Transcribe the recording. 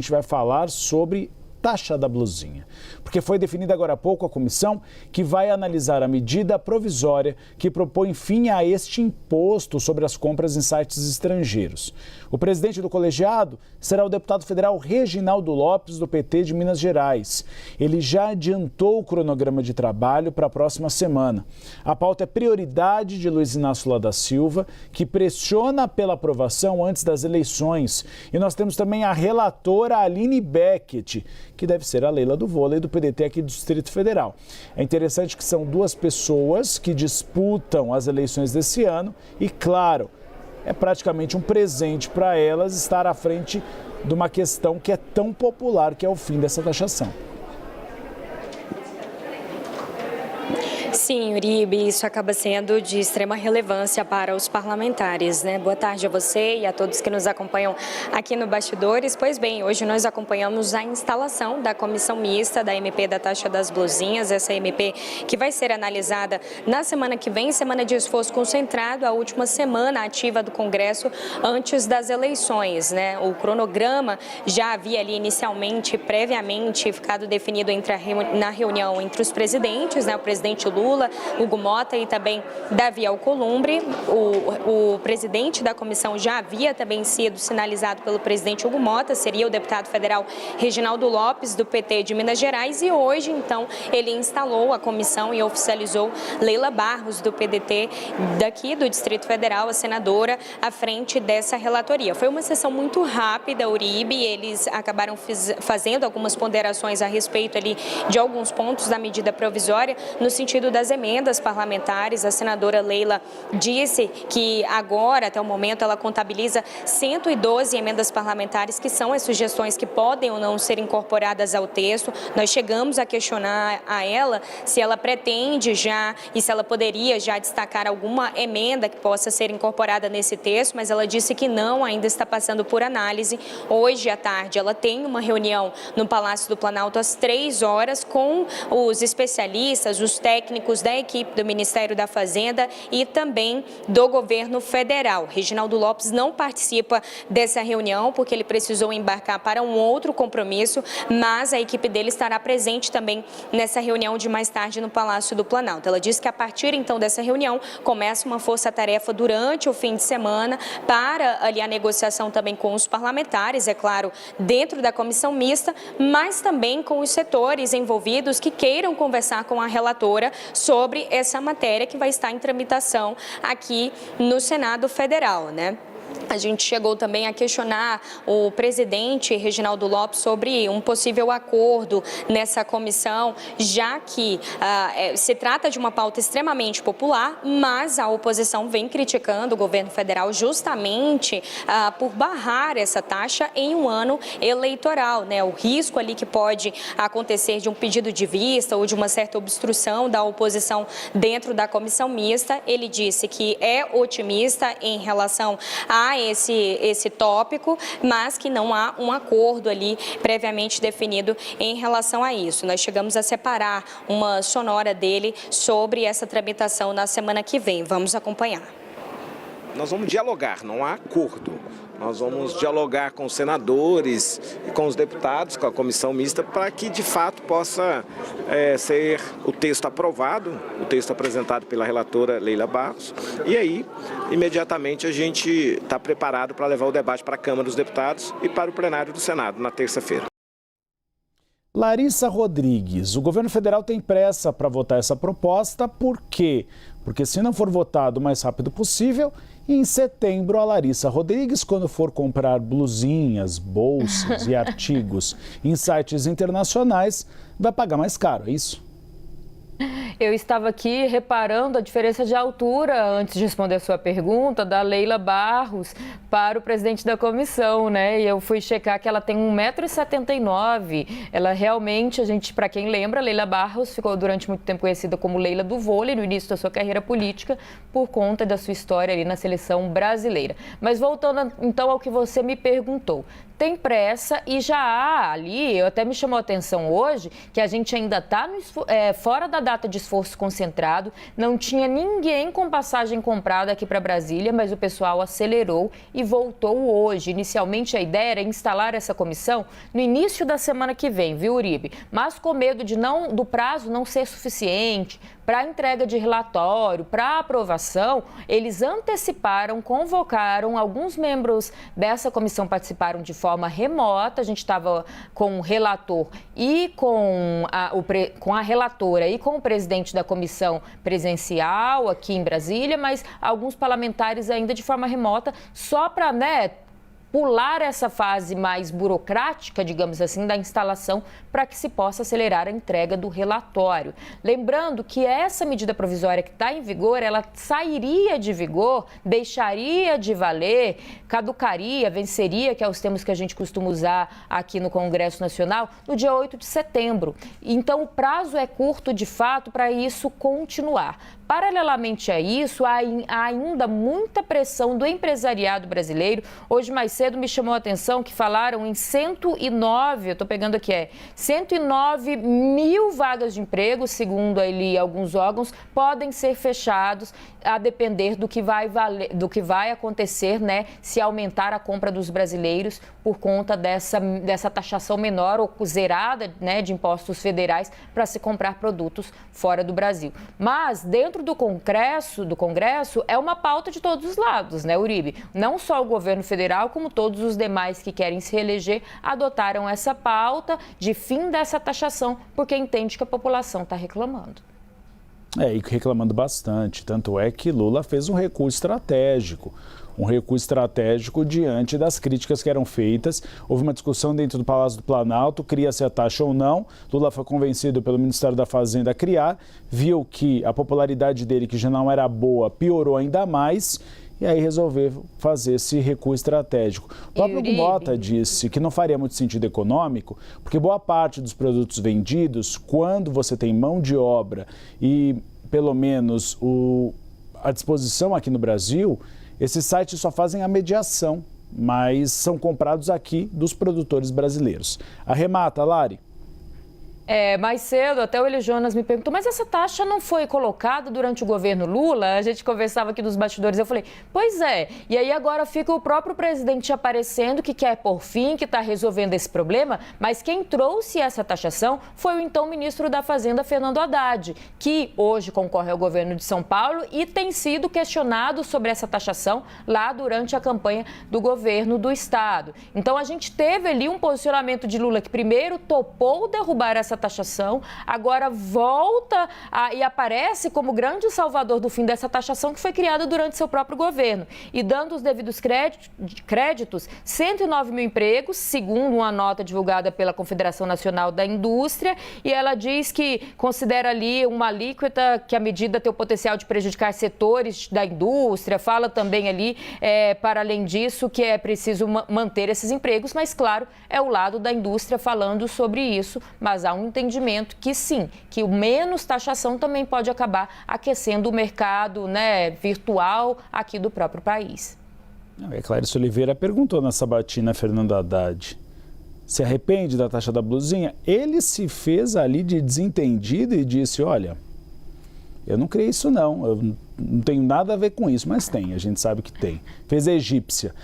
A gente vai falar sobre taxa da blusinha, porque foi definida agora há pouco a comissão que vai analisar a medida provisória que propõe fim a este imposto sobre as compras em sites estrangeiros. O presidente do colegiado será o deputado federal Reginaldo Lopes, do PT de Minas Gerais. Ele já adiantou o cronograma de trabalho para a próxima semana. A pauta é prioridade de Luiz Inácio Lula da Silva, que pressiona pela aprovação antes das eleições. E nós temos também a relatora Aline Beckett, que deve ser a Leila do vôlei do PDT aqui do Distrito Federal. É interessante que são duas pessoas que disputam as eleições desse ano e, claro, é praticamente um presente para elas estar à frente de uma questão que é tão popular, que é o fim dessa taxação. Sim, Uribe, isso acaba sendo de extrema relevância para os parlamentares, né? Boa tarde a você e a todos que nos acompanham aqui no Bastidores. Pois bem, hoje nós acompanhamos a instalação da comissão mista da MP da taxa das blusinhas, essa MP que vai ser analisada na semana que vem, semana de esforço concentrado, a última semana ativa do Congresso antes das eleições, né? O cronograma já havia ali inicialmente, previamente, ficado definido na reunião entre os presidentes, né? O presidente Lula, Hugo Mota e também Davi Alcolumbre. O presidente da comissão já havia também sido sinalizado pelo presidente Hugo Mota, seria o deputado federal Reginaldo Lopes, do PT de Minas Gerais, e hoje, então, ele instalou a comissão e oficializou Leila Barros, do PDT daqui do Distrito Federal, a senadora, à frente dessa relatoria. Foi uma sessão muito rápida, Uribe, eles acabaram fazendo algumas ponderações a respeito ali de alguns pontos da medida provisória, no sentido das emendas parlamentares. A senadora Leila disse que agora, até o momento, ela contabiliza 112 emendas parlamentares, que são as sugestões que podem ou não ser incorporadas ao texto. Nós chegamos a questionar a ela se ela pretende já e se ela poderia já destacar alguma emenda que possa ser incorporada nesse texto, mas ela disse que não, ainda está passando por análise. Hoje à tarde ela tem uma reunião no Palácio do Planalto às 3 horas com os especialistas, os técnicos da equipe do Ministério da Fazenda e também do governo federal. Reginaldo Lopes não participa dessa reunião porque ele precisou embarcar para um outro compromisso, mas a equipe dele estará presente também nessa reunião de mais tarde no Palácio do Planalto. Ela disse que a partir então dessa reunião começa uma força-tarefa durante o fim de semana para ali a negociação também com os parlamentares, é claro, dentro da comissão mista, mas também com os setores envolvidos que queiram conversar com a relatora sobre essa matéria que vai estar em tramitação aqui no Senado Federal, né? A gente chegou também a questionar o presidente Reginaldo Lopes sobre um possível acordo nessa comissão, já que se trata de uma pauta extremamente popular, mas a oposição vem criticando o governo federal justamente por barrar essa taxa em um ano eleitoral, né? O risco ali que pode acontecer de um pedido de vista ou de uma certa obstrução da oposição dentro da comissão mista. Ele disse que é otimista em relação a esse tópico, mas que não há um acordo ali previamente definido em relação a isso. Nós chegamos a separar uma sonora dele sobre essa tramitação na semana que vem. Vamos acompanhar. Nós vamos dialogar, não há acordo. Nós vamos dialogar com os senadores e com os deputados, com a comissão mista, para que de fato possa ser o texto aprovado, o texto apresentado pela relatora Leila Barros. E aí, imediatamente, a gente está preparado para levar o debate para a Câmara dos Deputados e para o plenário do Senado, na terça-feira. Larissa Rodrigues, o governo federal tem pressa para votar essa proposta, por quê? Porque se não for votado o mais rápido possível, em setembro a Larissa Rodrigues, quando for comprar blusinhas, bolsas e artigos em sites internacionais, vai pagar mais caro, é isso? Eu estava aqui reparando a diferença de altura, antes de responder a sua pergunta, da Leila Barros para o presidente da comissão, né? E eu fui checar que ela tem 1,79 m. Ela realmente, para quem lembra, Leila Barros ficou durante muito tempo conhecida como Leila do vôlei no início da sua carreira política, por conta da sua história ali na seleção brasileira. Mas voltando então ao que você me perguntou. Tem pressa e já há ali, até me chamou a atenção hoje, que a gente ainda está fora da data data de esforço concentrado, não tinha ninguém com passagem comprada aqui para Brasília, mas o pessoal acelerou e voltou hoje. Inicialmente a ideia era instalar essa comissão no início da semana que vem, viu, Uribe? Mas com medo do prazo não ser suficiente para a entrega de relatório, para aprovação, eles anteciparam, convocaram, alguns membros dessa comissão participaram de forma remota, a gente estava com o relator e com a relatora e com o presidente da comissão presencial aqui em Brasília, mas alguns parlamentares ainda de forma remota, só para, pular essa fase mais burocrática, digamos assim, da instalação para que se possa acelerar a entrega do relatório. Lembrando que essa medida provisória que está em vigor, ela sairia de vigor, deixaria de valer, caducaria, venceria, que é os termos que a gente costuma usar aqui no Congresso Nacional, no dia 8 de setembro. Então, o prazo é curto, de fato, para isso continuar. Paralelamente a isso, há ainda muita pressão do empresariado brasileiro. Hoje, mais cedo, me chamou a atenção que falaram em 109 mil vagas de emprego, segundo ali alguns órgãos, podem ser fechados a depender do que vai acontecer, se aumentar a compra dos brasileiros por conta dessa taxação menor ou zerada, de impostos federais para se comprar produtos fora do Brasil. Mas, dentro do Congresso, é uma pauta de todos os lados, Uribe? Não só o governo federal, como todos os demais que querem se reeleger, adotaram essa pauta de fim dessa taxação, porque entende que a população está reclamando. E reclamando bastante. Tanto é que Lula fez um recuo estratégico. Diante das críticas que eram feitas. Houve uma discussão dentro do Palácio do Planalto, cria-se a taxa ou não. Lula foi convencido pelo Ministério da Fazenda a criar, viu que a popularidade dele, que já não era boa, piorou ainda mais, e aí resolveu fazer esse recuo estratégico. O próprio Mota disse que não faria muito sentido econômico, porque boa parte dos produtos vendidos, quando você tem mão de obra e pelo menos a disposição aqui no Brasil, esses sites só fazem a mediação, mas são comprados aqui dos produtores brasileiros. Arremata, Lari. Mais cedo, até o Eli Jonas me perguntou, mas essa taxa não foi colocada durante o governo Lula? A gente conversava aqui nos bastidores, eu falei, pois é. E aí agora fica o próprio presidente aparecendo que quer por fim, que está resolvendo esse problema, mas quem trouxe essa taxação foi o então ministro da Fazenda, Fernando Haddad, que hoje concorre ao governo de São Paulo e tem sido questionado sobre essa taxação lá durante a campanha do governo do estado. Então a gente teve ali um posicionamento de Lula que primeiro topou derrubar essa taxação, agora volta e aparece como grande salvador do fim dessa taxação que foi criada durante seu próprio governo. E dando os devidos créditos, 109 mil empregos, segundo uma nota divulgada pela Confederação Nacional da Indústria, e ela diz que considera ali uma alíquota que a medida tem o potencial de prejudicar setores da indústria, fala também ali, para além disso, que é preciso manter esses empregos, mas claro, é o lado da indústria falando sobre isso, mas há um entendimento que sim, que o menos taxação também pode acabar aquecendo o mercado virtual aqui do próprio país. Clarice Oliveira perguntou na sabatina a Fernando Haddad, se arrepende da taxa da blusinha? Ele se fez ali de desentendido e disse, olha, eu não criei isso não, eu não tenho nada a ver com isso, mas tem, a gente sabe que tem. Fez a egípcia.